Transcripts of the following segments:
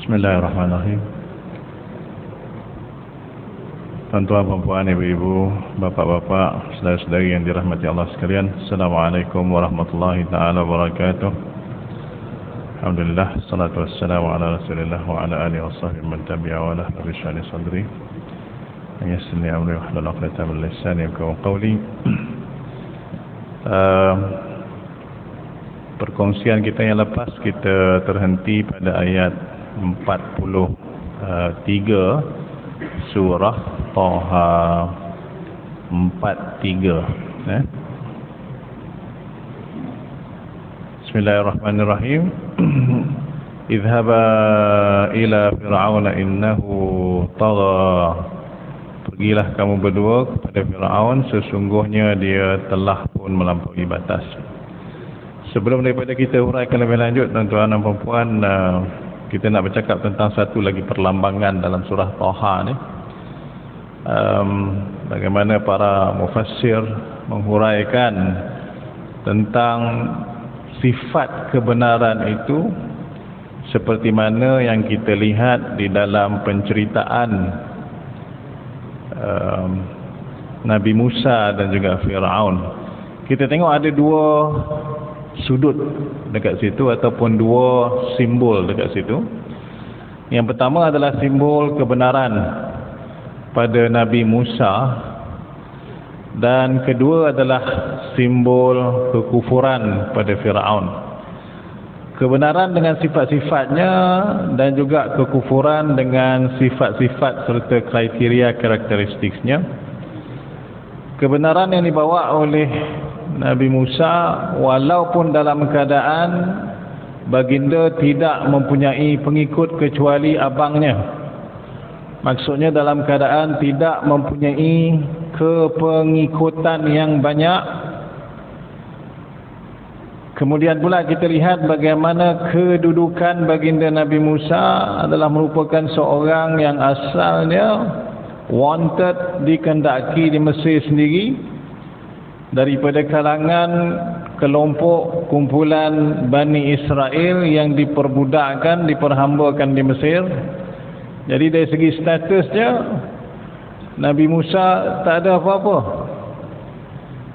Bismillahirrahmanirrahim. Tuan-tuan, puan-puan, ibu-ibu, bapak-bapak, saudara-saudari yang dirahmati Allah sekalian, Assalamualaikum warahmatullahi ta'ala wabarakatuh. Alhamdulillah, salatu wassalamu ala rasulillah wa ala alihi wa sahbihi man tabi'a wa ala rabbi sadri yassirli amri wa hlul 'uqdatam min lisani yafqahu qawli. Perkongsian kita yang lepas, kita terhenti pada ayat 43 surah Taha 43. Bismillahirrahmanirrahim. Idhaba ila fir'auna innahu tagha. Pergilah kamu berdua kepada Fir'aun, sesungguhnya dia telah pun melampaui batas. Sebelum daripada kita huraikan lebih lanjut, tuan-tuan dan puan-puan, kita nak bercakap tentang satu lagi perlambangan dalam surah Taha ni. Bagaimana para mufassir menghuraikan tentang sifat kebenaran itu, seperti mana yang kita lihat di dalam penceritaan Nabi Musa dan juga Fir'aun. Kita tengok ada dua sudut dekat situ, ataupun dua simbol dekat situ. Yang pertama adalah simbol kebenaran pada Nabi Musa, dan kedua adalah simbol kekufuran pada Fir'aun. Kebenaran dengan sifat-sifatnya dan juga kekufuran dengan sifat-sifat serta kriteria karakteristiknya. Kebenaran yang dibawa oleh Nabi Musa, walaupun dalam keadaan baginda tidak mempunyai pengikut kecuali abangnya. Maksudnya dalam keadaan tidak mempunyai kepengikutan yang banyak. Kemudian pula kita lihat bagaimana kedudukan baginda Nabi Musa adalah merupakan seorang yang asalnya wanted, dikendaki di Mesir sendiri, daripada kalangan kelompok kumpulan Bani Israel yang diperbudakkan, diperhambakan di Mesir. Jadi dari segi statusnya, Nabi Musa tak ada apa-apa.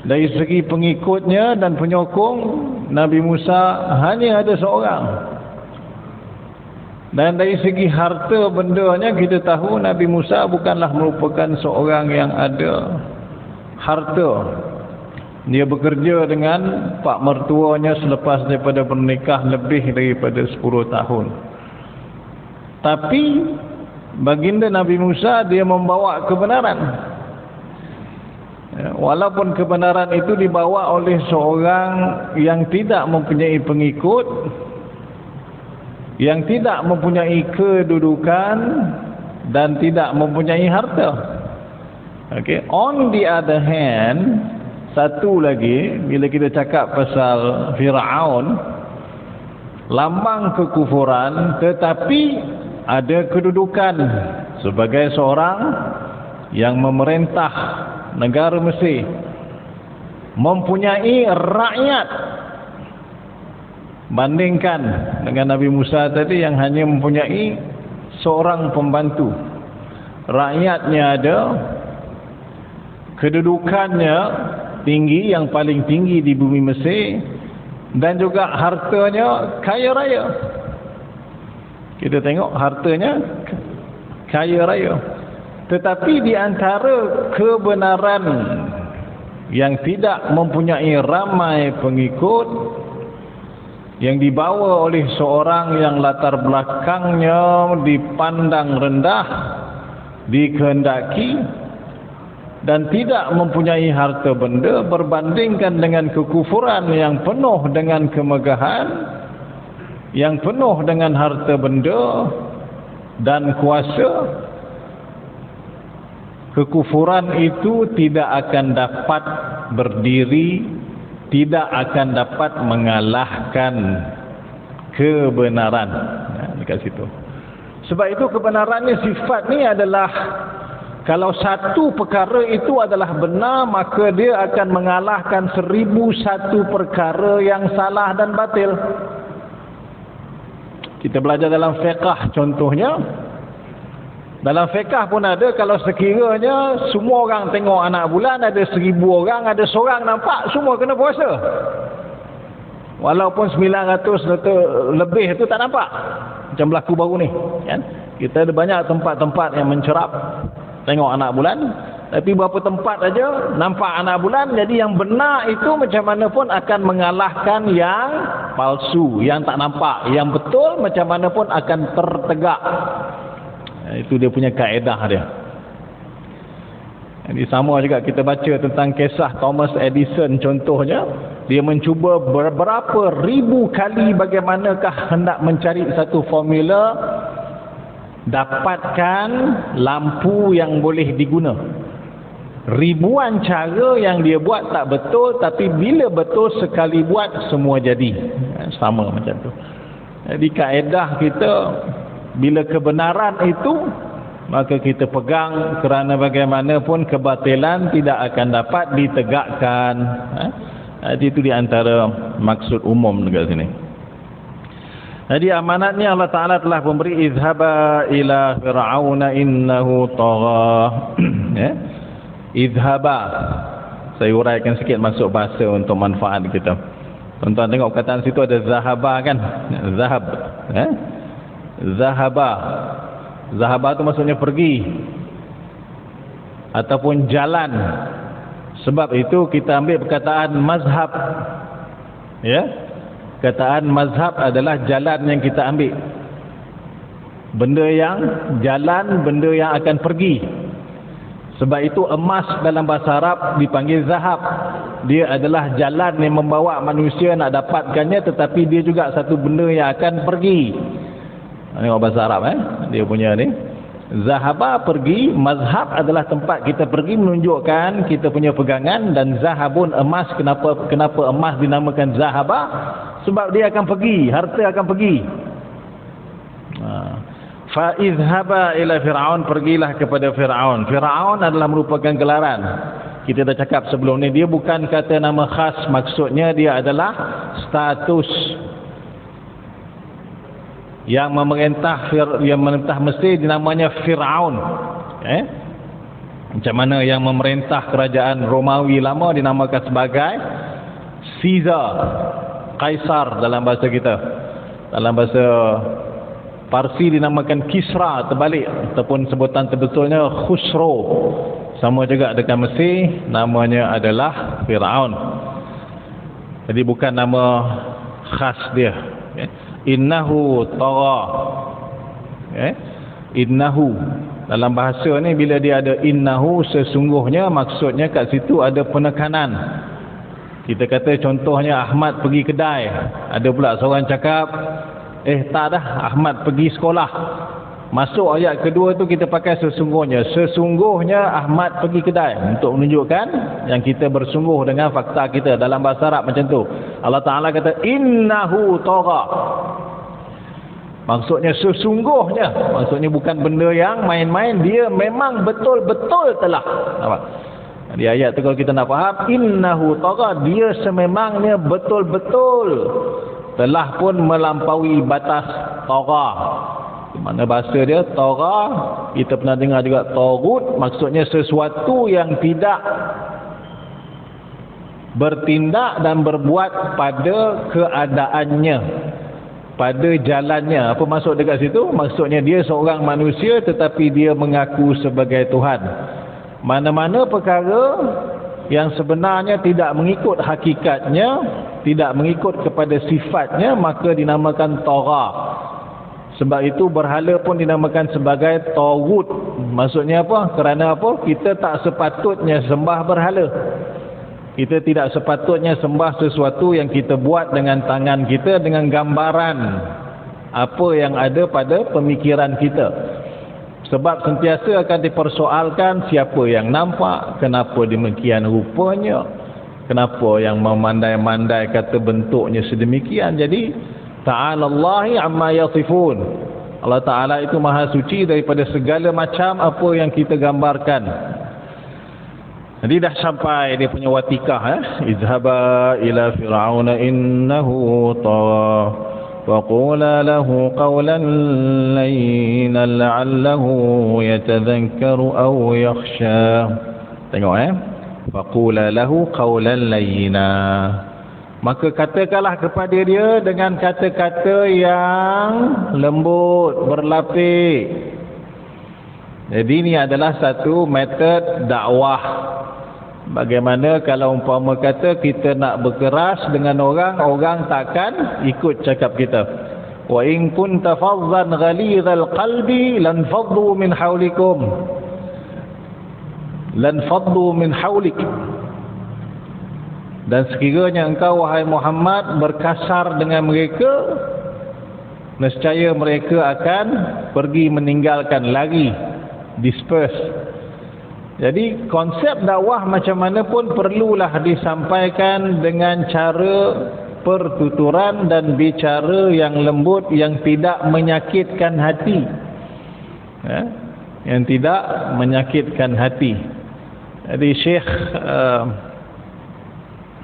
Dari segi pengikutnya dan penyokong, Nabi Musa hanya ada seorang. Dan dari segi harta bendanya, kita tahu Nabi Musa bukanlah merupakan seorang yang ada harta. Dia bekerja dengan pak mertuanya selepas daripada bernikah lebih daripada 10 tahun. Tapi baginda Nabi Musa, dia membawa kebenaran. Walaupun kebenaran itu dibawa oleh seorang yang tidak mempunyai pengikut, yang tidak mempunyai kedudukan dan tidak mempunyai harta. Okay. On the other hand, satu lagi, bila kita cakap pasal Fir'aun, lambang kekufuran tetapi ada kedudukan sebagai seorang yang memerintah negara Mesir, mempunyai rakyat. Bandingkan dengan Nabi Musa tadi yang hanya mempunyai seorang pembantu. Rakyatnya ada, kedudukannya tinggi, yang paling tinggi di bumi Mesir, dan juga hartanya kaya raya. Kita tengok hartanya kaya raya. Tetapi di antara kebenaran yang tidak mempunyai ramai pengikut, yang dibawa oleh seorang yang latar belakangnya dipandang rendah, dikehendaki, dan tidak mempunyai harta benda, berbandingkan dengan kekufuran yang penuh dengan kemegahan, yang penuh dengan harta benda dan kuasa. Kekufuran itu tidak akan dapat berdiri, tidak akan dapat mengalahkan kebenaran. Dekat situ. Sebab itu kebenarannya, sifat ni adalah, kalau satu perkara itu adalah benar, maka dia akan mengalahkan 1001 perkara yang salah dan batil. Kita belajar dalam fiqh contohnya. Dalam fiqh pun ada, kalau sekiranya semua orang tengok anak bulan, ada 1000 orang, ada seorang nampak, semua kena puasa. Walaupun 900 lebih itu tak nampak. Macam berlaku baru ni, kan? Kita ada banyak tempat-tempat yang mencerap tengok anak bulan, tapi beberapa tempat aja nampak anak bulan. Jadi yang benar itu macam mana pun akan mengalahkan yang palsu, yang tak nampak. Yang betul macam mana pun akan tertegak. Itu dia punya kaedah dia. Jadi sama juga kita baca tentang kisah Thomas Edison contohnya. Dia mencuba berapa ribu kali bagaimanakah hendak mencari satu formula dapatkan lampu yang boleh diguna. Ribuan cara yang dia buat tak betul, tapi bila betul sekali buat semua jadi. Sama macam tu. Jadi kaedah kita, bila kebenaran itu maka kita pegang, kerana bagaimanapun kebatilan tidak akan dapat ditegakkan. Jadi itu di antara maksud umum dekat sini. Jadi amanatnya Allah Ta'ala telah memberi, izhaba ila fir'auna innahu tagha. Izhaba, saya uraikan sikit masuk bahasa untuk manfaat kita. Tuan-tuan tengok perkataan situ ada zahaba kan? Zahab. Zahaba. Zahaba tu maksudnya pergi ataupun jalan. Sebab itu kita ambil perkataan mazhab. Ya. Perkataan mazhab adalah jalan yang kita ambil. Benda yang jalan, benda yang akan pergi. Sebab itu emas dalam bahasa Arab dipanggil zahab. Dia adalah jalan yang membawa manusia nak dapatkannya, tetapi dia juga satu benda yang akan pergi. Tengok bahasa Arab dia punya ni. Zahaba pergi, mazhab adalah tempat kita pergi menunjukkan kita punya pegangan, dan zahabun emas. Kenapa emas dinamakan zahaba? Sebab dia akan pergi, harta akan pergi. Fa izhaba ila fir'aun, pergilah kepada Firaun. Firaun adalah merupakan gelaran. Kita dah cakap sebelum ni, dia bukan kata nama khas, maksudnya dia adalah status yang memerintah Mesir dinamanya Firaun. Macam mana yang memerintah kerajaan Romawi lama dinamakan sebagai Caesar, Kaisar dalam bahasa kita. Dalam bahasa Parsi dinamakan Kisra, terbalik, ataupun sebutan terbetulnya Khusro. Sama juga dekat Mesir, namanya adalah Firaun. Jadi bukan nama khas dia. Innahu tagha. Innahu dalam bahasa ni, bila dia ada innahu, sesungguhnya, maksudnya kat situ ada penekanan. Kita kata contohnya Ahmad pergi kedai, ada pula seorang cakap tak dah, Ahmad pergi sekolah. Masuk ayat kedua tu kita pakai sesungguhnya. Sesungguhnya Ahmad pergi kedai, untuk menunjukkan yang kita bersungguh dengan fakta kita. Dalam bahasa Arab macam tu. Allah Ta'ala kata innahu tagha. Maksudnya sesungguhnya, maksudnya bukan benda yang main-main, dia memang betul-betul telah. Nampak? Di ayat tu kalau kita nak faham, innahu tagha, dia sememangnya betul-betul telah pun melampaui batas tagha. Di mana bahasa dia tagha, kita pernah dengar juga taghut, maksudnya sesuatu yang tidak bertindak dan berbuat pada keadaannya, pada jalannya. Apa maksud dekat situ? Maksudnya dia seorang manusia tetapi dia mengaku sebagai Tuhan. Mana-mana perkara yang sebenarnya tidak mengikut hakikatnya, tidak mengikut kepada sifatnya, maka dinamakan tagha. Sebab itu berhala pun dinamakan sebagai taghut. Maksudnya apa? Kerana apa? Kita tak sepatutnya sembah berhala. Kita tidak sepatutnya sembah sesuatu yang kita buat dengan tangan kita, dengan gambaran apa yang ada pada pemikiran kita. Sebab sentiasa akan dipersoalkan siapa yang nampak, kenapa demikian rupanya, kenapa yang memandai-mandai kata bentuknya sedemikian. Jadi ta'alallahi amma yasifun. Allah Ta'ala itu maha suci daripada segala macam apa yang kita gambarkan. Jadi dah sampai dia punya watikah. Izhaba ila fir'auna innahu tagha وقولا له قولا لينا لعله يتذكر أو يخشى. Tengok وقولا له قولا لينا, maka katakanlah kepada dia dengan kata-kata yang lembut, berlapik. Jadi ini adalah satu metod dakwah. Bagaimana kalau umpama kata kita nak berkeras dengan orang, orang takkan ikut cakap kita. Wa in kunta fazzan ghalidhal qalbi lan faddu min hawlikum. Lan faddu min hawlik. Dan sekiranya engkau wahai Muhammad berkasar dengan mereka, nescaya mereka akan pergi meninggalkan, lari, disperse. Jadi konsep dakwah macam mana pun perlulah disampaikan dengan cara pertuturan dan bicara yang lembut, yang tidak menyakitkan hati, yang tidak menyakitkan hati. Jadi Syekh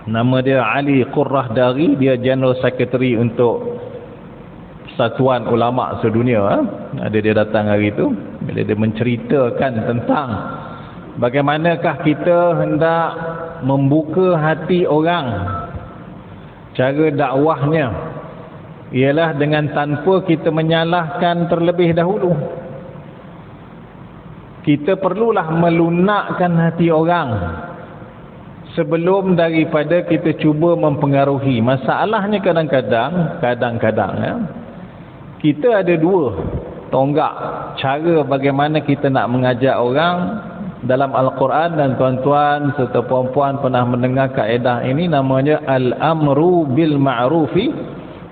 nama dia Ali Qurrah Dari, dia General Secretary untuk Persatuan Ulama Sedunia. Ada dia datang hari itu, bila dia menceritakan tentang bagaimanakah kita hendak membuka hati orang. Cara dakwahnya ialah dengan tanpa kita menyalahkan terlebih dahulu. Kita perlulah melunakkan hati orang sebelum daripada kita cuba mempengaruhi. Masalahnya kadang-kadang kita ada dua tonggak cara bagaimana kita nak mengajak orang. Dalam Al-Quran, dan tuan-tuan serta puan-puan pernah mendengar kaedah ini, namanya al-amru bil ma'rufi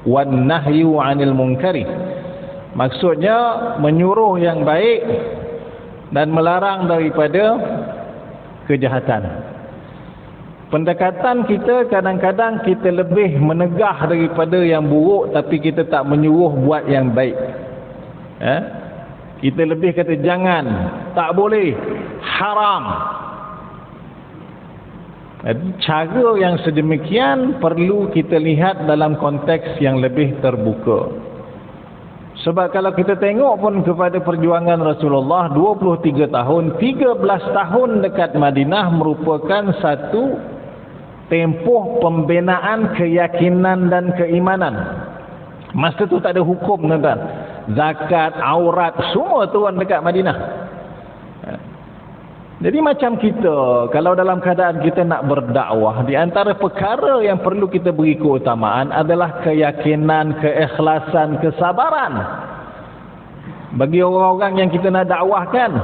wan nahyu 'anil munkari. Maksudnya menyuruh yang baik dan melarang daripada kejahatan. Pendekatan kita kadang-kadang kita lebih menegah daripada yang buruk, tapi kita tak menyuruh buat yang baik. Kita lebih kata jangan, tak boleh, haram. Cara yang sedemikian perlu kita lihat dalam konteks yang lebih terbuka. Sebab kalau kita tengok pun kepada perjuangan Rasulullah 23 tahun, 13 tahun dekat Madinah merupakan satu tempoh pembinaan keyakinan dan keimanan. Masa tu tak ada hukum, tuan-tuan. Zakat, aurat, semua turun dekat Madinah. Jadi macam kita, kalau dalam keadaan kita nak berdakwah, di antara perkara yang perlu kita beri keutamaan adalah keyakinan, keikhlasan, kesabaran bagi orang-orang yang kita nak dakwahkan.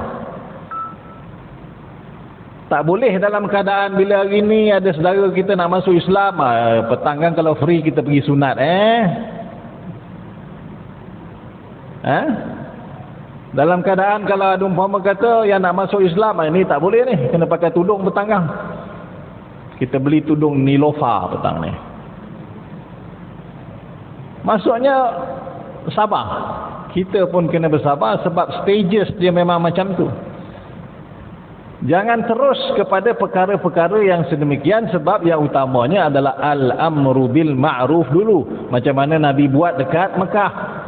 Tak boleh dalam keadaan bila hari ni ada saudara kita nak masuk Islam, petang kan kalau free kita pergi sunat. Dalam keadaan kalau ada umpama kata yang nak masuk Islam, ini tak boleh ni, kena pakai tudung petang. Kita beli tudung Nilofa petang ni. Maksudnya sabar. Kita pun kena bersabar sebab stages dia memang macam tu. Jangan terus kepada perkara-perkara yang sedemikian, sebab yang utamanya adalah al-amru bil ma'ruf dulu. Macam mana Nabi buat dekat Mekah.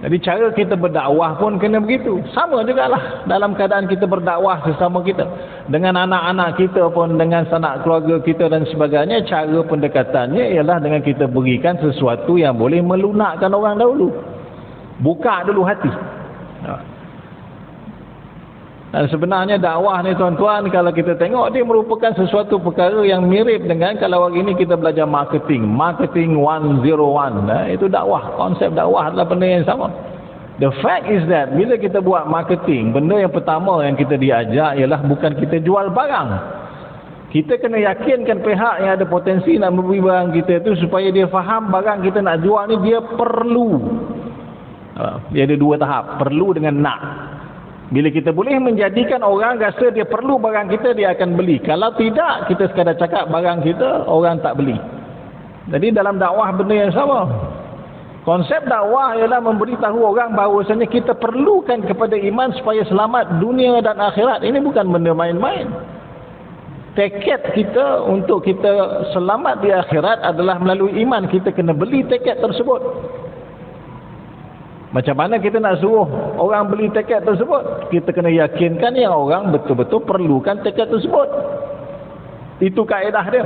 Jadi cara kita berdakwah pun kena begitu. Sama jugalah dalam keadaan kita berdakwah sesama kita, dengan anak-anak kita pun, dengan sanak keluarga kita dan sebagainya. Cara pendekatannya ialah dengan kita berikan sesuatu yang boleh melunakkan orang dahulu. Buka dulu hati. Dan sebenarnya dakwah ni tuan-tuan, kalau kita tengok, dia merupakan sesuatu perkara yang mirip dengan kalau hari ini kita belajar marketing 101. Itu dakwah. Konsep dakwah adalah benda yang sama. The fact is that bila kita buat marketing, benda yang pertama yang kita diajar ialah bukan kita jual barang. Kita kena yakinkan pihak yang ada potensi nak membeli barang kita itu supaya dia faham barang kita nak jual ni dia perlu. Dia ada dua tahap, perlu dengan nak. Bila kita boleh menjadikan orang rasa dia perlu barang kita, dia akan beli. Kalau tidak, kita sekadar cakap barang kita, orang tak beli. Jadi dalam dakwah benda yang sama. Konsep dakwah ialah memberitahu orang bahawasanya kita perlukan kepada iman supaya selamat dunia dan akhirat. Ini bukan benda main-main. tiket kita untuk kita selamat di akhirat adalah melalui iman. Kita kena beli tiket tersebut. Macam mana kita nak suruh orang beli tiket tersebut? Kita kena yakinkan yang orang betul-betul perlukan tiket tersebut. Itu kaedah dia.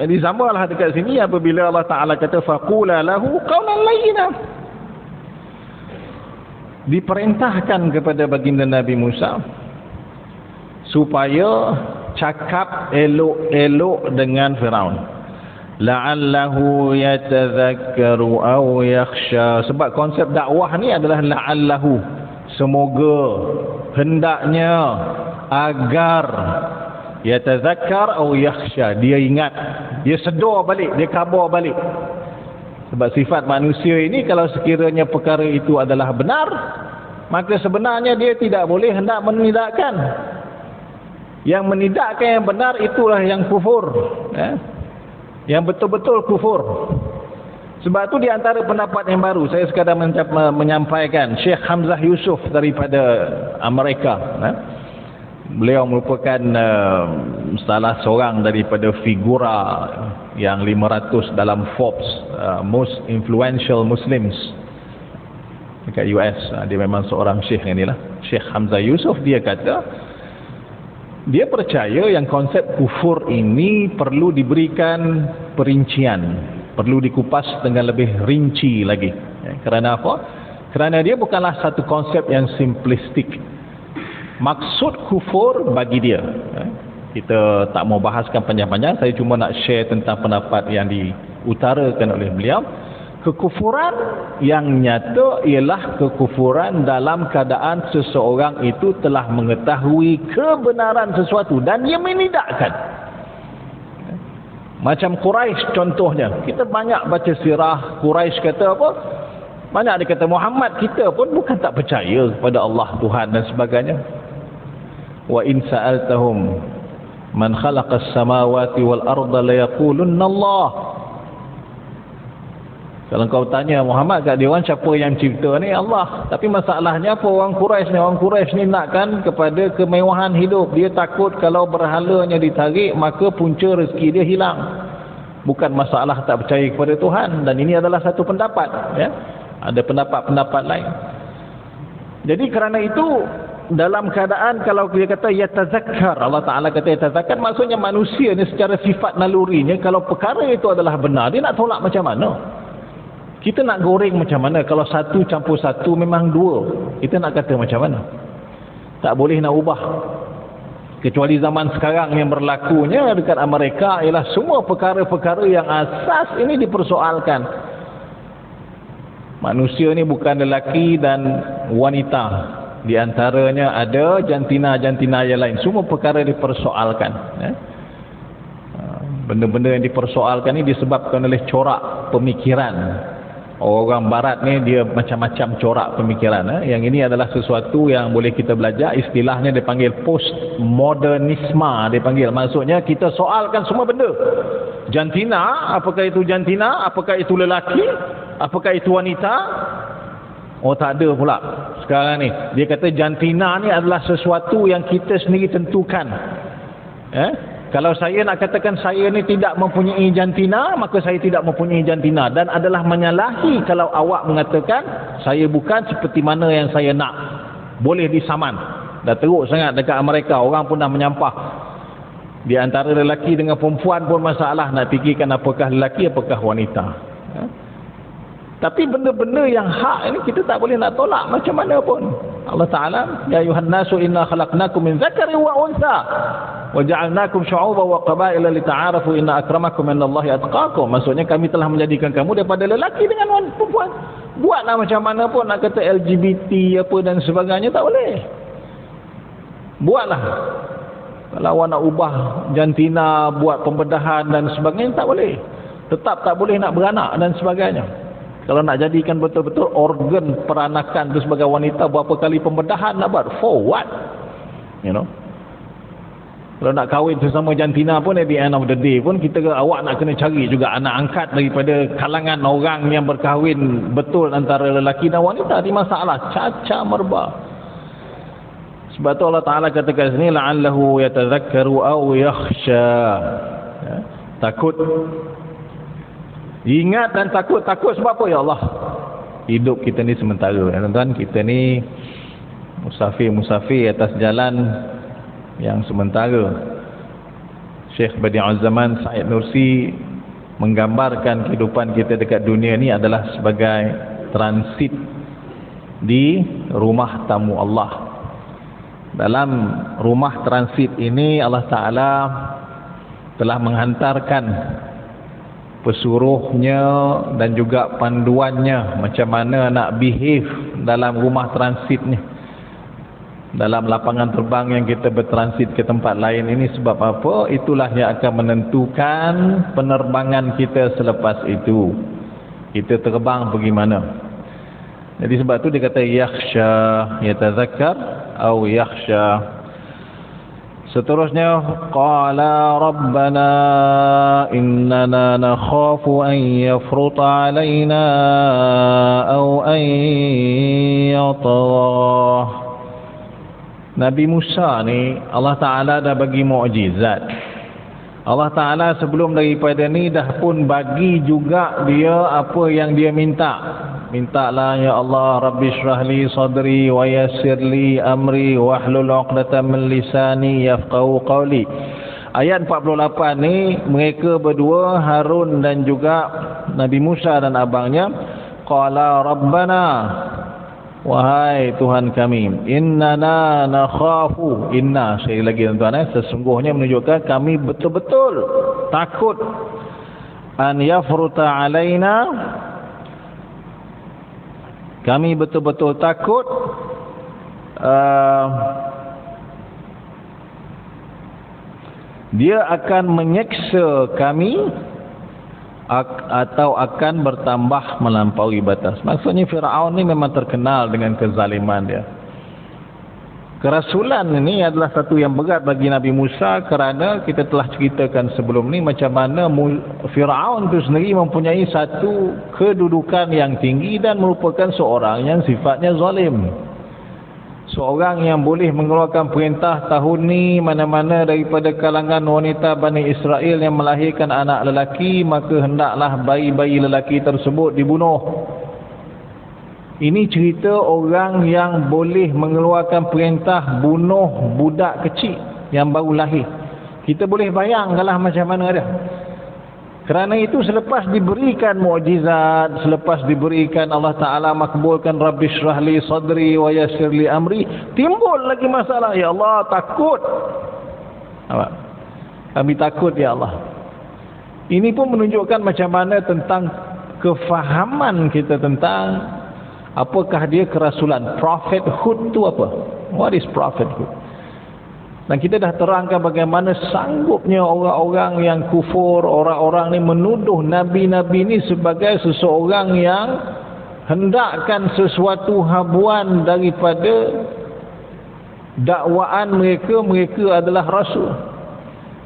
Jadi samalah dekat sini apabila Allah Ta'ala kata faqula lahu qawlan layyinan. Diperintahkan kepada baginda Nabi Musa supaya cakap elok-elok dengan Firaun. La'allahu yatadhakkaru aw yakhsha. Sebab konsep dakwah ni adalah la'allahu, semoga, hendaknya, agar, yatadhakkar aw yakhsha, dia ingat, dia sedar balik, dia khabar balik. Sebab sifat manusia ini, kalau sekiranya perkara itu adalah benar, maka sebenarnya dia tidak boleh hendak menidakkan. Yang menidakkan yang benar itulah yang kufur, yang betul-betul kufur. Sebab itu di antara pendapat yang baru, saya sekadar menyampaikan, Syekh Hamzah Yusuf daripada Amerika, beliau merupakan salah seorang daripada figura yang 500 dalam Forbes Most Influential Muslims dekat US. Dia memang seorang syekh inilah, Syekh Hamzah Yusuf. Dia kata dia percaya yang konsep kufur ini perlu diberikan perincian, perlu dikupas dengan lebih rinci lagi. Kerana apa? Kerana dia bukanlah satu konsep yang simplistik. Maksud kufur bagi dia, kita tak mau bahaskan panjang-panjang, saya cuma nak share tentang pendapat yang diutarakan oleh beliau. Kekufuran yang nyata ialah kekufuran dalam keadaan seseorang itu telah mengetahui kebenaran sesuatu dan dia menidakkan. Macam Quraisy contohnya, kita banyak baca sirah Quraisy kata apa? Banyak dia kata Muhammad, kita pun bukan tak percaya kepada Allah Tuhan dan sebagainya. Wa in sa'altahum man khalaqas samawati wal arda la yaqulunna Allah. Kalau kau tanya Muhammad kat dia orang, siapa yang cipta ni? Allah. Tapi masalahnya apa orang Quraisy ni? Orang Quraisy ni nakkan kepada kemewahan hidup. Dia takut kalau berhalanya ditarik maka punca rezeki dia hilang. Bukan masalah tak percaya kepada Tuhan. Dan ini adalah satu pendapat, ya. Ada pendapat-pendapat lain. Jadi kerana itu, dalam keadaan kalau dia kata yatazakkar, Allah Ta'ala kata yatazakkar, maksudnya manusia ni secara sifat nalurinya, kalau perkara itu adalah benar, dia nak tolak macam mana? Kita nak goreng macam mana? Kalau satu campur satu memang dua, kita nak kata macam mana? Tak boleh nak ubah. Kecuali zaman sekarang yang berlakunya dekat Amerika ialah semua perkara-perkara yang asas ini dipersoalkan. Manusia ni bukan lelaki dan wanita. Di antaranya ada jantina-jantina yang lain. Semua perkara dipersoalkan. Benda-benda yang dipersoalkan ini disebabkan oleh corak pemikiran. Orang barat ni dia macam-macam corak pemikiran. Yang ini adalah sesuatu yang boleh kita belajar. Istilahnya dipanggil postmodernisme, dipanggil. Maksudnya kita soalkan semua benda. Jantina, apakah itu jantina? Apakah itu lelaki? Apakah itu wanita? Oh, tak ada pula sekarang ni. Dia kata jantina ni adalah sesuatu yang kita sendiri tentukan. Kalau saya nak katakan saya ni tidak mempunyai jantina, maka saya tidak mempunyai jantina. Dan adalah menyalahi kalau awak mengatakan saya bukan seperti mana yang saya nak. Boleh disaman. Dah teruk sangat dekat Amerika, orang pun dah menyampah. Di antara lelaki dengan perempuan pun masalah, nak fikirkan apakah lelaki apakah wanita. Tapi benda-benda yang hak ini kita tak boleh nak tolak macam mana pun. Allah Ta'ala, ya ayuhan nasu inna khalaqnakum min dzakari wa untha wa ja'alnakum syu'uban wa qabaila lita'arafu inna akramakum indallahi atqakum. Maksudnya kami telah menjadikan kamu daripada lelaki dengan perempuan. Buatlah macam mana pun nak kata LGBT apa dan sebagainya, tak boleh. Buatlah. Kalau awak nak ubah jantina, buat pembedahan dan sebagainya, tak boleh. Tetap tak boleh nak beranak dan sebagainya. Kalau nak jadikan betul-betul organ peranakan itu sebagai wanita, berapa kali pembedahan nak buat? For what? You know. Kalau nak kahwin sesama jantina pun, at the end of the day pun awak nak kena cari juga anak angkat daripada kalangan orang yang berkahwin betul antara lelaki dan wanita. Di masalah caca merba. Sebab tu Allah Ta'ala kata kat sini la'allahu yatadhakkaru aw yakhsha. Ya, takut. Ingat dan takut. Takut sebab apa ya Allah? Hidup kita ni sementara. Tuan-tuan, kita ni musafir atas jalan yang sementara. Syekh Badi'uz Zaman Said Nursi menggambarkan kehidupan kita dekat dunia ni adalah sebagai transit di rumah tamu Allah. Dalam rumah transit ini Allah Ta'ala telah menghantarkan pesuruhnya dan juga panduannya macam mana nak behave dalam rumah transit ni, dalam lapangan terbang yang kita bertransit ke tempat lain ini. Sebab apa? Itulah yang akan menentukan penerbangan kita selepas itu, kita terbang pergi mana. Jadi sebab tu dia kata yakhsha, yatadhakkar atau yakhsha. Seterusnya, qala rabbana innana nakhafu an yafruta alaina aw an yatagha. Nabi Musa ni Allah Ta'ala dah bagi mukjizat. Allah Ta'ala sebelum daripada ni dah pun bagi juga dia apa yang dia minta. Mintalah ya Allah, Rabbi syrahli sadri wa yassirli amri wahlul 'uqdatam min lisani yafqahu qawli. Ayat 48 ni mereka berdua, Harun dan juga Nabi Musa dan abangnya, qala rabbana, wahai Tuhan kami, innana nakhafu. Inna, sekali lagi tuan-tuan, sesungguhnya menunjukkan kami betul-betul takut an yafruta alaina. Kami betul-betul takut dia akan menyeksa kami atau akan bertambah melampaui batas. Maksudnya Firaun ni memang terkenal dengan kezaliman dia. Kerasulan ini adalah satu yang berat bagi Nabi Musa, kerana kita telah ceritakan sebelum ni macam mana Firaun itu sendiri mempunyai satu kedudukan yang tinggi dan merupakan seorang yang sifatnya zalim. Seorang yang boleh mengeluarkan perintah tahun ni mana-mana daripada kalangan wanita Bani Israel yang melahirkan anak lelaki, maka hendaklah bayi-bayi lelaki tersebut dibunuh. Ini cerita orang yang boleh mengeluarkan perintah bunuh budak kecil yang baru lahir. Kita boleh bayangkanlah macam mana dia. Kerana itu selepas diberikan mukjizat, selepas diberikan Allah Ta'ala makbulkan Rabbi syrahli sadri wa yassirli amri, timbul lagi masalah. Ya Allah, takut. Kami takut ya Allah. Ini pun menunjukkan macam mana tentang kefahaman kita tentang apakah dia kerasulan. Prophethood tu apa? What is prophethood? Dan kita dah terangkan bagaimana sanggupnya orang-orang yang kufur, orang-orang ni menuduh Nabi-Nabi ni sebagai seseorang yang hendakkan sesuatu habuan daripada dakwaan mereka, mereka adalah rasul.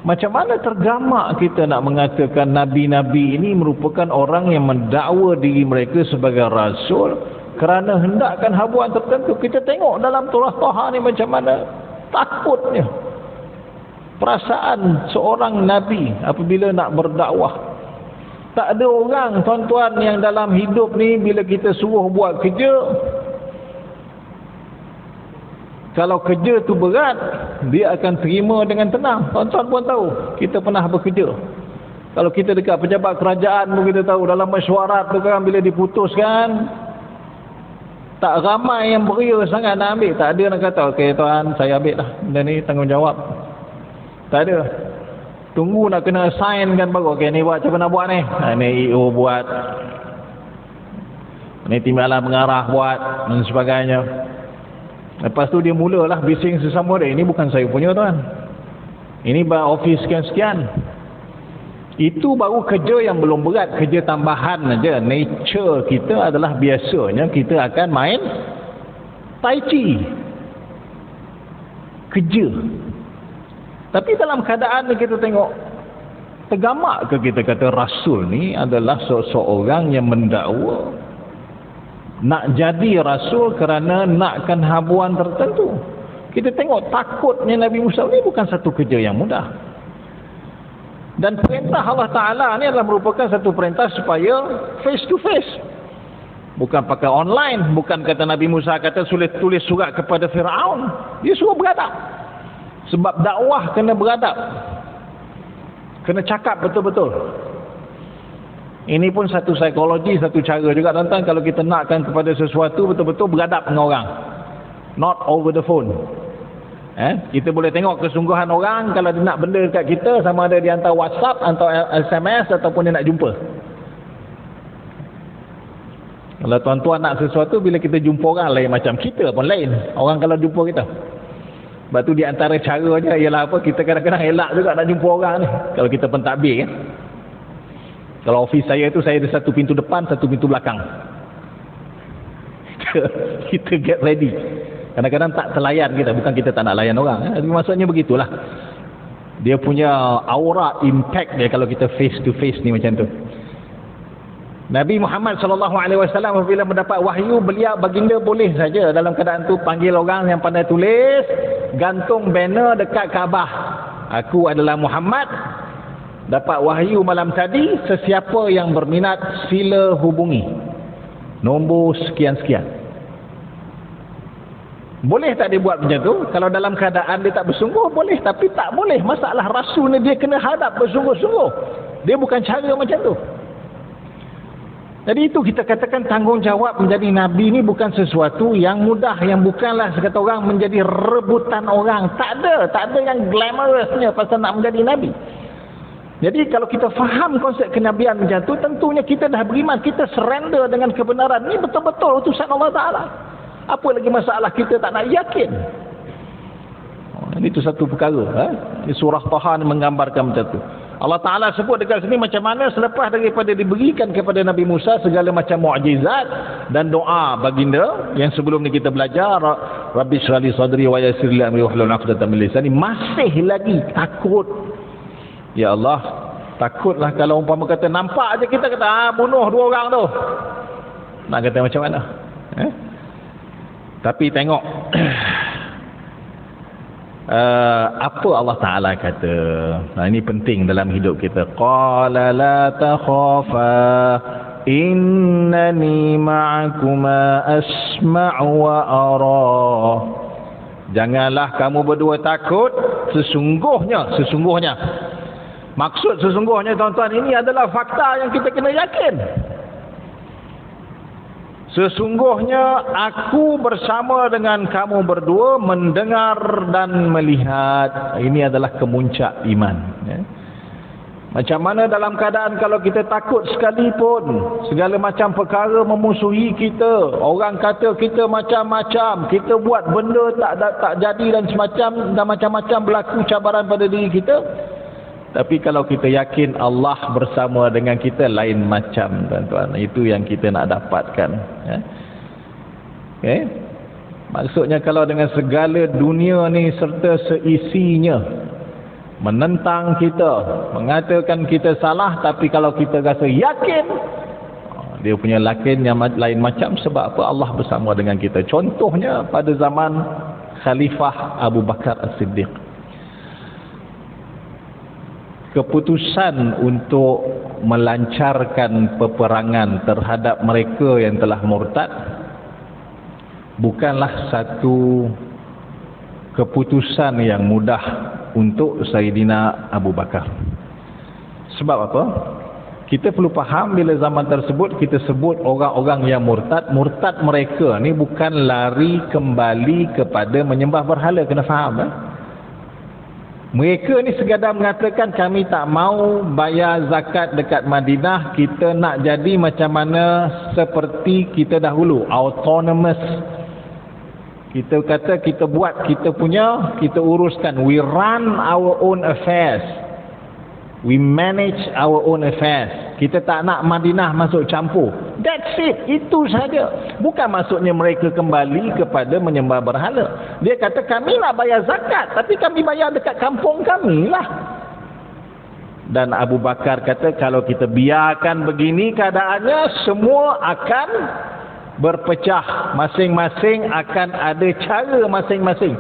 Macam mana tergamak kita nak mengatakan Nabi-Nabi ini merupakan orang yang mendakwa diri mereka sebagai rasul kerana hendakkan habuan tertentu. Kita tengok dalam surah Taha ni macam mana takutnya perasaan seorang Nabi apabila nak berdakwah. Tak ada orang, tuan-tuan, yang dalam hidup ni bila kita suruh buat kerja, kalau kerja tu berat, dia akan terima dengan tenang. Tuan-tuan pun tahu, kita pernah bekerja. Kalau kita dekat pejabat kerajaan pun kita tahu, dalam mesyuarat tu kan bila diputuskan, tak ramai yang beria sangat nak ambil. Tak ada nak kata, okey tuan, saya ambil lah, benda ni tanggungjawab. Tak ada. Tunggu nak kena assign kan baru, okey ni buat, siapa nak buat ni? Ni EO buat, ni timbalan pengarah buat dan sebagainya. Lepas tu dia mulalah bising sesama dia, ini bukan saya punya tuan, ini office sekian-sekian. Itu baru kerja yang belum berat, kerja tambahan aja. Nature kita adalah biasanya kita akan main tai chi, kerja. Tapi dalam keadaan ni kita tengok, tergamak ke kita kata rasul ni adalah seseorang yang mendakwa nak jadi rasul kerana nakkan habuan tertentu. Kita tengok takutnya Nabi Musa ni bukan satu kerja yang mudah. Dan perintah Allah Ta'ala ni adalah merupakan satu perintah supaya face to face. Bukan pakai online. Bukan kata Nabi Musa kata tulis surat kepada Firaun. Dia suruh beradab. Sebab dakwah kena beradab. Kena cakap betul-betul. Ini pun satu psikologi, satu cara juga tuan-tuan. Kalau kita nakkan kepada sesuatu betul-betul beradab dengan orang. Not over the phone. Kita boleh tengok kesungguhan orang kalau dia nak benda dekat kita, sama ada dia hantar WhatsApp, hantar SMS ataupun dia nak jumpa. Kalau tuan-tuan nak sesuatu, bila kita jumpa orang lain macam kita pun lain. Orang kalau jumpa kita. Sebab tu di antara caranya ialah apa, kita kadang-kadang elak juga nak jumpa orang ni. Kalau kita pentadbir kan. Kalau office saya tu, saya ada satu pintu depan, satu pintu belakang. Kita get ready. Kadang-kadang tak terlayan kita, bukan kita tak nak layan orang. Tapi maksudnya begitulah. Dia punya aura, impact dia kalau kita face to face ni macam tu. Nabi Muhammad SAW apabila mendapat wahyu, beliau baginda boleh saja dalam keadaan tu panggil orang yang pandai tulis, gantung banner dekat Kaabah. Aku adalah Muhammad, dapat wahyu malam tadi, sesiapa yang berminat sila hubungi. Nombor sekian-sekian. Boleh tak dia buat macam tu? Kalau dalam keadaan dia tak bersungguh, boleh. Tapi tak boleh. Masalah rasul ni dia kena hadap bersungguh-sungguh. Dia bukan cara macam tu. Jadi itu kita katakan tanggungjawab menjadi Nabi ni bukan sesuatu yang mudah. Yang bukanlah sekata orang menjadi rebutan orang. Tak ada. Tak ada yang glamorousnya pasal nak menjadi Nabi. Jadi kalau kita faham konsep kenabian macam tu, tentunya kita dah beriman. Kita surrender dengan kebenaran. Ni betul-betul utusan Allah Ta'ala. Apa lagi masalah kita tak nak yakin? Itu satu perkara. Surah Taha ni menggambarkan macam tu. Allah Ta'ala sebut dekat sini macam mana selepas daripada diberikan kepada Nabi Musa segala macam mukjizat dan doa baginda yang sebelum ni kita belajar, Rabbi shrah li sadri wa yassir li amri wahlul 'uqdatam min lisani, masih lagi takut. Ya Allah, takutlah kalau umpama kata nampak aja kita kata bunuh dua orang tu. Nak kata macam mana? Tapi tengok apa Allah Ta'ala kata. Nah, ini penting dalam hidup kita. Qala la takhafa innani ma'akuma asma'u wa ara. Janganlah kamu berdua takut. Sesungguhnya maksud sesungguhnya tuan-tuan, ini adalah fakta yang kita kena yakin. Sesungguhnya aku bersama dengan kamu berdua mendengar dan melihat. Ini adalah kemuncak iman. Macam mana dalam keadaan kalau kita takut sekalipun, segala macam perkara memusuhi kita, orang kata kita macam-macam, kita buat benda tak jadi dan macam-macam berlaku cabaran pada diri kita. Tapi kalau kita yakin Allah bersama dengan kita, lain macam tuan-tuan. Itu yang kita nak dapatkan. Maksudnya kalau dengan segala dunia ni serta seisinya menentang kita, mengatakan kita salah, tapi kalau kita rasa yakin, dia punya yakin yang lain macam. Sebab apa? Allah bersama dengan kita. Contohnya pada zaman Khalifah Abu Bakar As-Siddiq. Keputusan untuk melancarkan peperangan terhadap mereka yang telah murtad bukanlah satu keputusan yang mudah untuk Sayyidina Abu Bakar. Sebab apa? Kita perlu faham bila zaman tersebut kita sebut orang-orang yang murtad mereka ni bukan lari kembali kepada menyembah berhala. Kena faham. Mereka ni sekadar mengatakan kami tak mau bayar zakat dekat Madinah, kita nak jadi macam mana seperti kita dahulu, autonomous. Kita kata kita buat kita punya, kita uruskan, we run our own affairs, we manage our own affairs. Kita tak nak Madinah masuk campur. That's it. Itu saja. Bukan maksudnya mereka kembali kepada menyembah berhala. Dia kata kami nak bayar zakat, tapi kami bayar dekat kampung kami lah. Dan Abu Bakar kata kalau kita biarkan begini keadaannya, semua akan berpecah. Masing-masing akan ada cara masing-masing.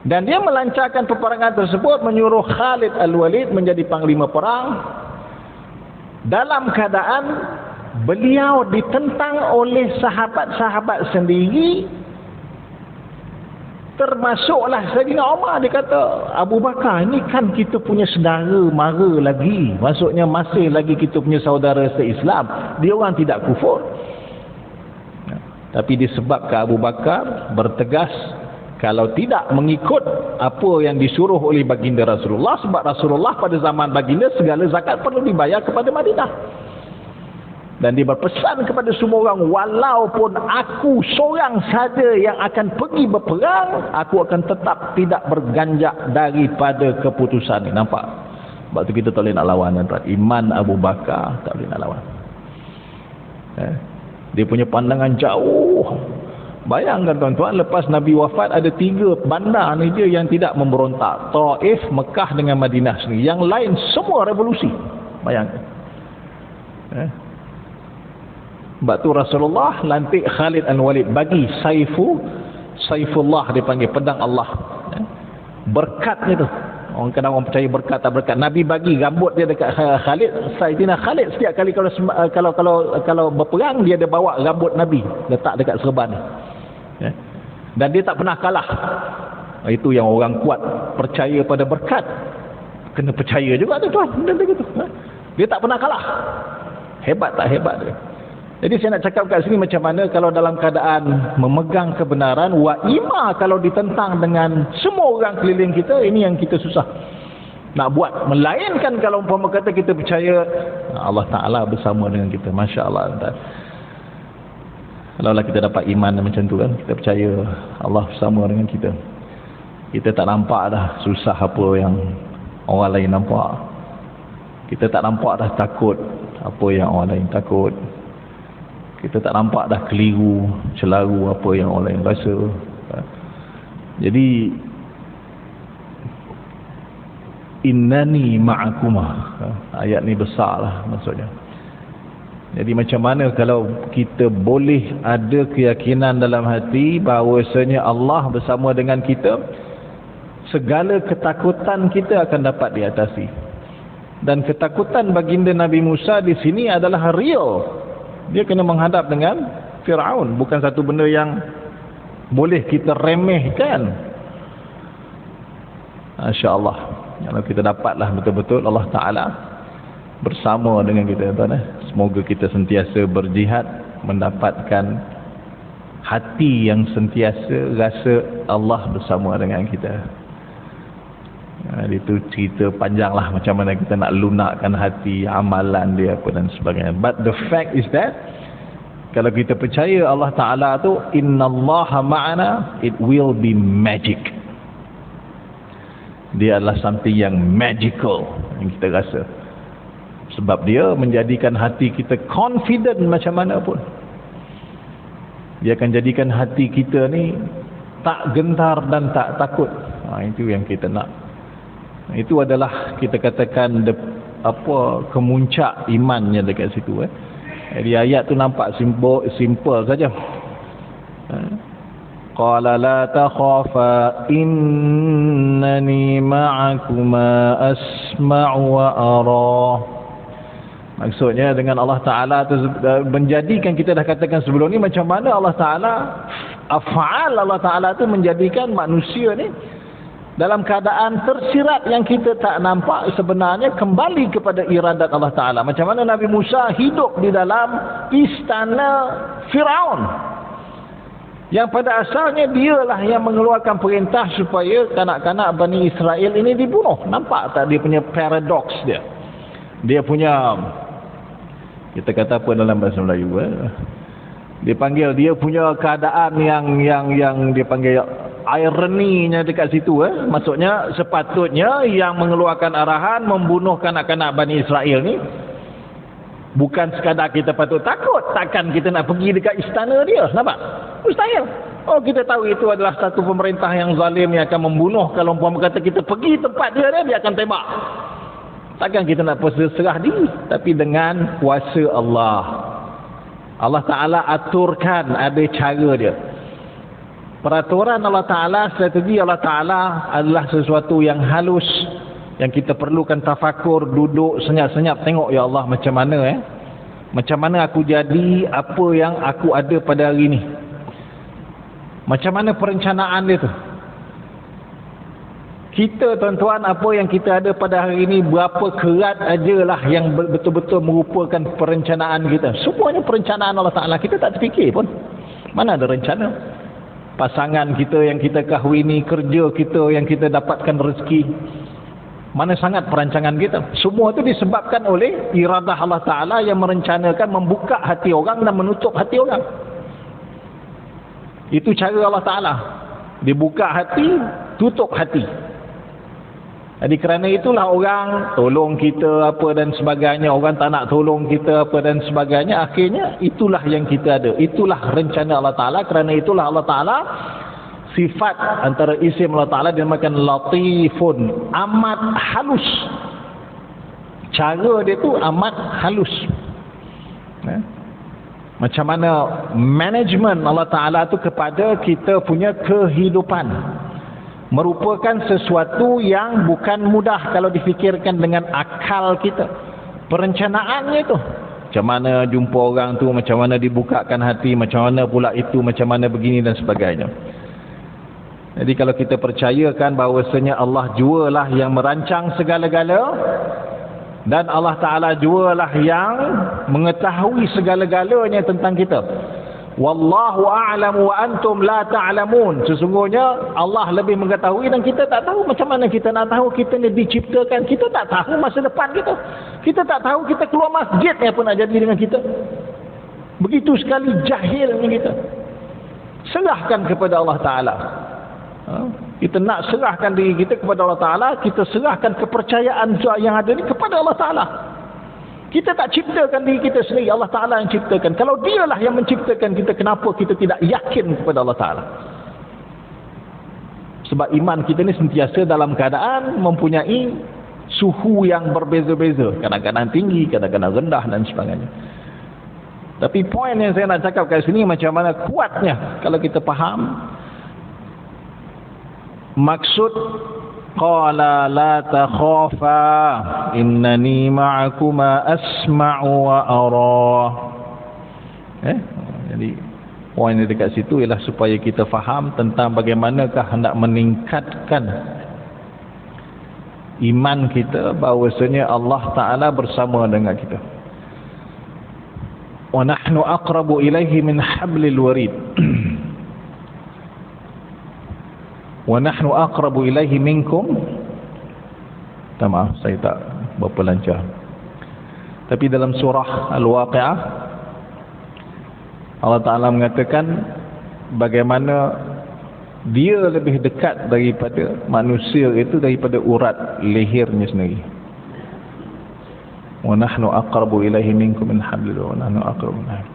Dan dia melancarkan peperangan tersebut, menyuruh Khalid Al-Walid menjadi panglima perang dalam keadaan beliau ditentang oleh sahabat-sahabat sendiri, termasuklah Sayyidina Umar. Dia kata, Abu Bakar ni kan kita punya saudara mara lagi, maksudnya masih lagi kita punya saudara se-Islam, dia orang tidak kufur. Tapi disebabkan Abu Bakar bertegas kalau tidak mengikut apa yang disuruh oleh baginda Rasulullah, sebab Rasulullah pada zaman baginda segala zakat perlu dibayar kepada Madinah. Dan dia berpesan kepada semua orang, walaupun aku seorang saja yang akan pergi berperang, aku akan tetap tidak berganjak daripada keputusan ini. Nampak? Sebab tu kita tak boleh nak lawan, tuan. Iman Abu Bakar tak boleh nak lawan. Dia punya pandangan jauh. Bayangkan tuan-tuan, lepas Nabi wafat ada 3 bandar ni dia yang tidak memberontak. Taif, Mekah dengan Madinah sendiri. Yang lain semua revolusi. Bayangkan. Sebab tu Rasulullah lantik Khalid Al-Walid, bagi Saifullah dipanggil, pedang Allah. Berkatnya tu. Orang kadang orang percaya berkat tak berkat. Nabi bagi rambut dia dekat Khalid. Sayyidina Khalid setiap kali kalau berperang, dia ada bawa rambut Nabi letak dekat serban ni. Dan dia tak pernah kalah. Itu yang orang kuat percaya pada berkat. Kena percaya juga tu tuan. Dia tak pernah kalah. Hebat tak hebat dia. Jadi saya nak cakap kat sini macam mana kalau dalam keadaan memegang kebenaran, wa ima kalau ditentang dengan semua orang keliling kita, ini yang kita susah nak buat. Melainkan kalau umpama kata kita percaya Allah Ta'ala bersama dengan kita. Masya Allah. Kalaulah kita dapat iman macam tu kan, kita percaya Allah bersama dengan kita, kita tak nampak dah susah apa yang orang lain nampak. Kita tak nampak dah takut apa yang orang lain takut. Kita tak nampak dah keliru, celaru apa yang orang lain rasa. Jadi innani ma'akumah, ayat ni besar lah maksudnya. Jadi macam mana kalau kita boleh ada keyakinan dalam hati bahawasanya Allah bersama dengan kita, segala ketakutan kita akan dapat diatasi. Dan ketakutan baginda Nabi Musa di sini adalah real. Dia kena menghadap dengan Fir'aun, bukan satu benda yang boleh kita remehkan. Masya-Allah. Kalau kita dapatlah betul-betul Allah Ta'ala bersama dengan kita, tuan. Semoga kita sentiasa berjihad, mendapatkan hati yang sentiasa rasa Allah bersama dengan kita. Itu cerita panjang lah macam mana kita nak lunakkan hati, amalan dia apa dan sebagainya. But the fact is that kalau kita percaya Allah Ta'ala tu innallaha ma'ana, it will be magic. Dia adalah something yang magical yang kita rasa. Sebab dia menjadikan hati kita confident macam mana pun. Dia akan jadikan hati kita ni tak gentar dan tak takut. Itu yang kita nak. Itu adalah kita katakan kemuncak imannya dekat situ. Jadi ayat tu nampak simple saja. Qala la takhafa innani ma'akuma asma'u wa ara. Maksudnya dengan Allah Ta'ala tu menjadikan, kita dah katakan sebelum ni macam mana Allah Ta'ala, af'al Allah Ta'ala tu menjadikan manusia ni dalam keadaan tersirat yang kita tak nampak, sebenarnya kembali kepada iradat Allah Ta'ala. Macam mana Nabi Musa hidup di dalam istana Fir'aun, yang pada asalnya dialah yang mengeluarkan perintah supaya kanak-kanak Bani Israel ini dibunuh. Nampak tak dia punya paradox dia? Dia punya, kita kata apa dalam bahasa Melayu, dia panggil, dia punya keadaan yang dia panggil ironinya dekat situ. Maksudnya sepatutnya yang mengeluarkan arahan membunuh kanak-kanak Bani Israel ni bukan sekadar kita patut takut. Takkan kita nak pergi dekat istana dia, nampak? Mustahil. Oh, kita tahu itu adalah satu pemerintah yang zalim yang akan membunuh. Kalau umpama kata kita pergi tempat dia akan tembak. Takkan kita nak serah diri. Tapi dengan kuasa Allah, Allah Ta'ala aturkan ada cara dia. Peraturan Allah Ta'ala, strategi Allah Ta'ala adalah sesuatu yang halus, yang kita perlukan tafakur, duduk senyap-senyap tengok, ya Allah, macam mana macam mana aku jadi apa yang aku ada pada hari ni, macam mana perencanaan dia tu. Kita tuan-tuan, apa yang kita ada pada hari ini, berapa kerat ajalah yang betul-betul merupakan perencanaan kita. Semuanya perencanaan Allah Ta'ala. Kita tak terfikir pun. Mana ada rencana. Pasangan kita yang kita kahwini, kerja kita yang kita dapatkan rezeki, mana sangat perancangan kita. Semua itu disebabkan oleh iradah Allah Ta'ala yang merencanakan membuka hati orang dan menutup hati orang. Itu cara Allah Ta'ala. Dibuka hati, tutup hati. Jadi kerana itulah orang tolong kita apa dan sebagainya, orang tak nak tolong kita apa dan sebagainya. Akhirnya itulah yang kita ada, itulah rencana Allah Ta'ala. Kerana itulah Allah Ta'ala, sifat antara isim Allah Ta'ala dinamakan latifun, amat halus. Cara dia tu amat halus. Macam mana management Allah Ta'ala tu kepada kita punya kehidupan, merupakan sesuatu yang bukan mudah kalau difikirkan dengan akal kita. Perencanaannya itu, macam mana jumpa orang tu, macam mana dibukakan hati, macam mana pula itu, macam mana begini dan sebagainya. Jadi kalau kita percayakan bahawasanya Allah jualah yang merancang segala-gala, dan Allah Ta'ala jualah yang mengetahui segala-galanya tentang kita. Wallahu a'lamu wa antum la ta'lamun. Sesungguhnya Allah lebih mengetahui dan kita tak tahu. Macam mana kita nak tahu? Kita ni diciptakan, kita tak tahu masa depan kita. Kita tak tahu kita keluar masjid ni apa nak jadi dengan kita. Begitu sekali jahilnya kita. Serahkan kepada Allah Ta'ala. Kita nak serahkan diri kita kepada Allah Ta'ala. Kita serahkan kepercayaan yang ada ni kepada Allah Ta'ala. Kita tak ciptakan diri kita sendiri, Allah Ta'ala yang ciptakan. Kalau dialah yang menciptakan kita, kenapa kita tidak yakin kepada Allah Ta'ala? Sebab iman kita ni sentiasa dalam keadaan mempunyai suhu yang berbeza-beza. Kadang-kadang tinggi, kadang-kadang rendah dan sebagainya. Tapi poin yang saya nak cakap kat sini, macam mana kuatnya kalau kita faham maksud qala la takhafa innani ma'akuma asma'u wa ara. Jadi poin dekat situ ialah supaya kita faham tentang bagaimanakah hendak meningkatkan iman kita bahawasanya Allah Ta'ala bersama dengan kita. Wa nahnu aqrabu ilaihi min hablil warid. Wa nahnu aqrabu ilaihi minkum. Maaf, saya tak berapa lancar. Tapi dalam surah Al-Waqi'ah Allah Ta'ala mengatakan bagaimana dia lebih dekat daripada manusia itu daripada urat lehernya sendiri. Wa nahnu aqrabu ilaihi minkum min hablil wa nahnu aqrabu ilaihi.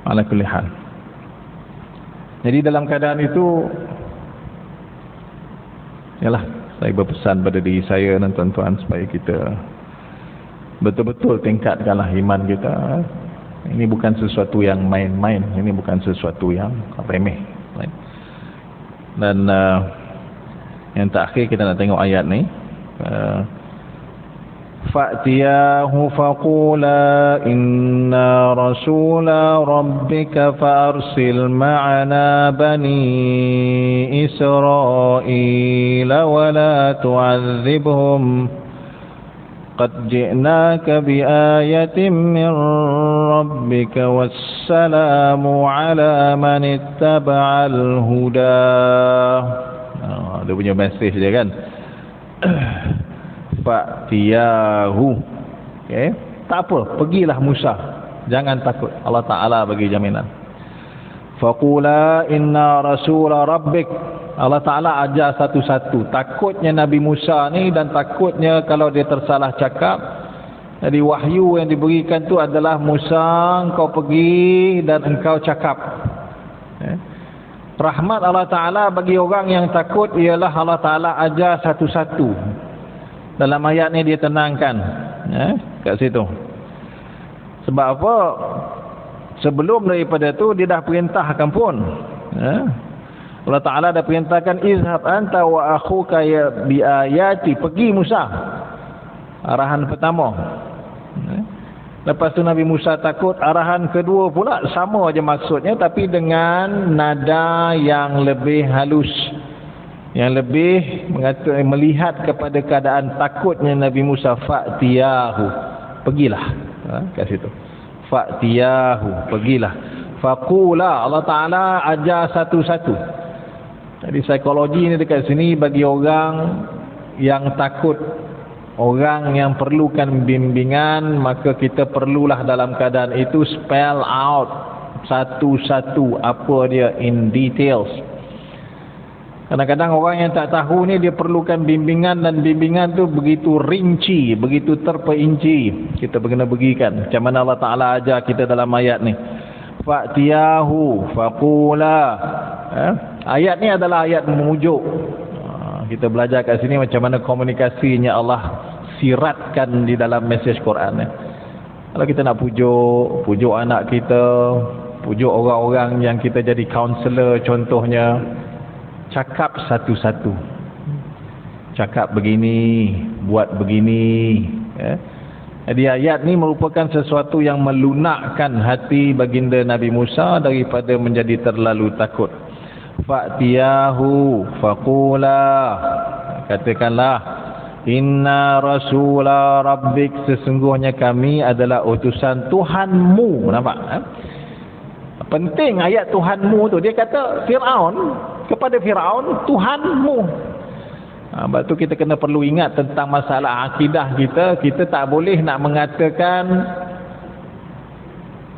Ala kulli hal. Jadi dalam keadaan itu, yalah, saya berpesan pada diri saya dan tuan-tuan supaya kita betul-betul tingkatkanlah iman kita. Ini bukan sesuatu yang main-main, ini bukan sesuatu yang remeh. Dan yang terakhir kita nak tengok ayat ni. فَأْتِيَاهُ فَقُولَا إِنَّا رَسُولَ رَبِّكَ فَأَرْسِلْ مَعَنَا بَنِي إِسْرَائِيلَ وَلَا تُعَذِّبْهُمْ قَدْ جِئْنَاكَ بِآيَةٍ مِّن رَّبِّكَ وَالسَّلَامُ عَلَى مَنِ اتَّبَعَ الْهُدَى. Dia punya mesej dia kan. Fa'tiyahu. Okay. Tak apa, pergilah Musa, jangan takut, Allah Ta'ala bagi jaminan. Faqula inna rasula rabbik. Allah Ta'ala ajar satu-satu. Takutnya Nabi Musa ni, dan takutnya kalau dia tersalah cakap. Jadi wahyu yang diberikan tu adalah, Musa, engkau pergi dan engkau cakap. Rahmat Allah Ta'ala bagi orang yang takut ialah Allah Ta'ala ajar satu-satu. Dalam ayat ni dia tenangkan kat situ. Sebab apa? Sebelum daripada tu dia dah perintahkan pun Allah Ta'ala dah perintahkan, izhab anta wa akhuka ya bi ayati, pergi Musa. Arahan pertama. Lepas tu Nabi Musa takut, arahan kedua pula sama aja maksudnya, tapi dengan nada yang lebih halus, yang lebih melihat kepada keadaan takutnya Nabi Musa. Fa'tiyahu, pergilah. Kat situ, fa'tiyahu, pergilah. Faqula, Allah Ta'ala ajar satu-satu. Jadi psikologi ni dekat sini bagi orang yang takut, orang yang perlukan bimbingan, maka kita perlulah dalam keadaan itu spell out satu-satu apa dia in details. Kadang-kadang orang yang tak tahu ni dia perlukan bimbingan, dan bimbingan tu begitu rinci, begitu terperinci. Kita kena bagikan macam mana Allah Ta'ala ajar kita dalam ayat ni. Fa'tiyahu faqula. Ayat ni adalah ayat memujuk. Kita belajar kat sini macam mana komunikasinya Allah siratkan di dalam mesej Quran ni. Kalau kita nak pujuk anak kita, pujuk orang-orang yang kita jadi kaunselor contohnya, cakap satu-satu. Cakap begini, buat begini. Jadi ayat ni merupakan sesuatu yang melunakkan hati baginda Nabi Musa daripada menjadi terlalu takut. Fa'tiyahu faqula, katakanlah, inna rasula rabbik, sesungguhnya kami adalah utusan Tuhanmu. Nampak? Penting ayat Tuhanmu tu. Dia kata kepada Firaun, Tuhanmu. Sebab tu kita kena perlu ingat tentang masalah akidah kita. Kita tak boleh nak mengatakan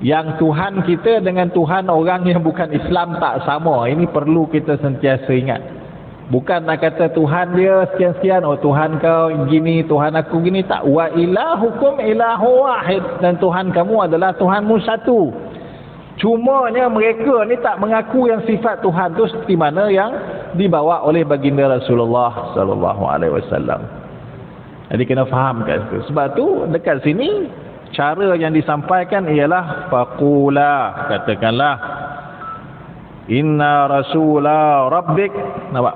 yang Tuhan kita dengan Tuhan orang yang bukan Islam tak sama. Ini perlu kita sentiasa ingat. Bukan nak kata Tuhan dia sekian-sekian, oh Tuhan kau gini, Tuhan aku gini. Tak. Wa ilahukum ilahu wahid, dan Tuhan kamu adalah Tuhanmu satu. Cumanya mereka ni tak mengaku yang sifat Tuhan tu seperti mana yang dibawa oleh baginda Rasulullah sallallahu alaihi wasallam. Jadi kena faham kat situ. Sebab tu dekat sini cara yang disampaikan ialah faqula, katakanlah, inna rasula rabbik. Nampak?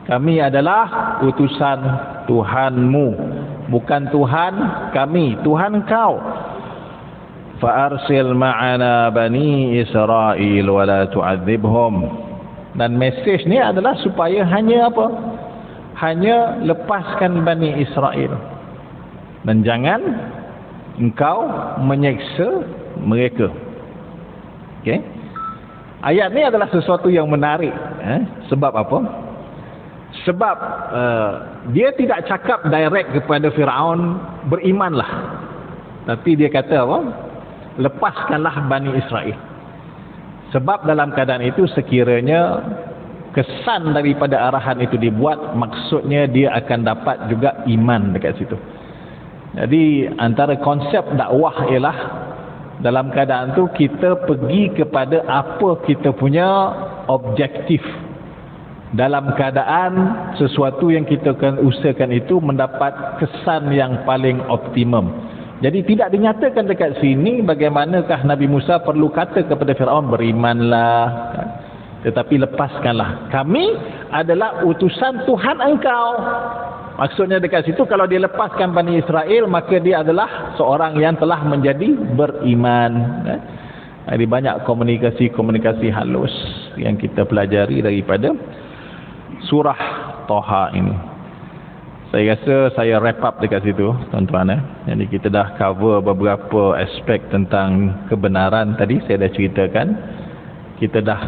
Kami adalah utusan Tuhanmu, bukan Tuhan kami, Tuhan kau. Fa'arsil ma'ana bani Israel wa la tu'adzibhum. Dan mesej ni adalah supaya hanya apa? Hanya lepaskan Bani Israel, dan jangan engkau menyeksa mereka. Okey. Ayat ni adalah sesuatu yang menarik. Sebab apa? Sebab dia tidak cakap direct kepada Firaun, berimanlah. Tapi dia kata apa? Lepaskanlah Bani Israel. Sebab dalam keadaan itu sekiranya kesan daripada arahan itu dibuat, maksudnya dia akan dapat juga iman dekat situ. Jadi antara konsep dakwah ialah dalam keadaan tu kita pergi kepada apa kita punya objektif. Dalam keadaan sesuatu yang kita akan usahakan itu mendapat kesan yang paling optimum. Jadi tidak dinyatakan dekat sini bagaimanakah Nabi Musa perlu kata kepada Firaun, berimanlah, tetapi lepaskanlah. Kami adalah utusan Tuhan engkau. Maksudnya dekat situ kalau dia lepaskan Bani Israel, maka dia adalah seorang yang telah menjadi beriman. Jadi banyak komunikasi halus yang kita pelajari daripada surah Toha ini. Saya rasa saya wrap up dekat situ, tuan-tuan. Jadi kita dah cover beberapa aspek tentang kebenaran tadi, saya dah ceritakan. Kita dah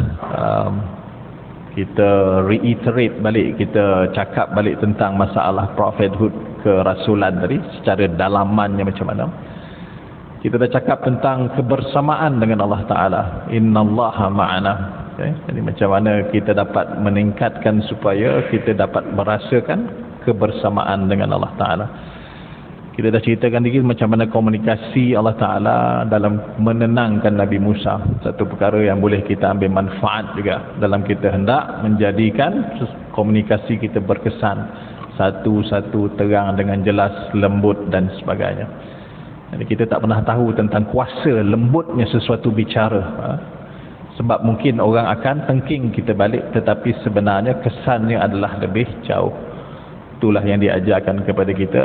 kita reiterate balik, kita cakap balik tentang masalah prophethood, kerasulan tadi secara dalamannya macam mana. Kita dah cakap tentang kebersamaan dengan Allah Ta'ala, innallaha ma'ana. Jadi macam mana kita dapat meningkatkan supaya kita dapat merasakan kebersamaan dengan Allah Ta'ala. Kita dah ceritakan lagi macam mana komunikasi Allah Ta'ala dalam menenangkan Nabi Musa. Satu perkara yang boleh kita ambil manfaat juga dalam kita hendak menjadikan komunikasi kita berkesan, satu-satu terang dengan jelas, lembut dan sebagainya. Jadi kita tak pernah tahu tentang kuasa lembutnya sesuatu bicara. Sebab mungkin orang akan tengking kita balik, tetapi sebenarnya kesannya adalah lebih jauh. Itulah yang diajarkan kepada kita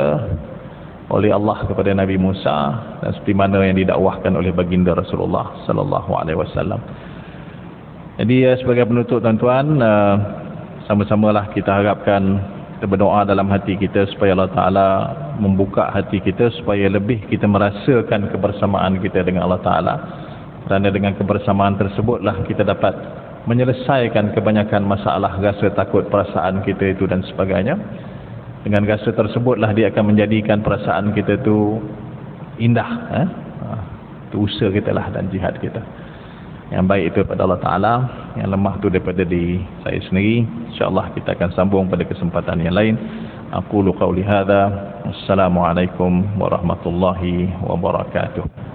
oleh Allah kepada Nabi Musa, dan seperti mana yang didakwahkan oleh baginda Rasulullah sallallahu alaihi wasallam. Jadi sebagai penutup tuan-tuan, sama-samalah kita harapkan, kita berdoa dalam hati kita supaya Allah Ta'ala membuka hati kita supaya lebih kita merasakan kebersamaan kita dengan Allah Ta'ala. Kerana dengan kebersamaan tersebutlah kita dapat menyelesaikan kebanyakan masalah rasa takut, perasaan kita itu dan sebagainya. Dengan rasa tersebutlah dia akan menjadikan perasaan kita itu indah. Itu usaha kita lah dan jihad kita. Yang baik itu pada Allah Ta'ala, yang lemah itu daripada diri saya sendiri. InsyaAllah kita akan sambung pada kesempatan yang lain. Aqulu qawli hadha. Wassalamualaikum warahmatullahi wabarakatuh.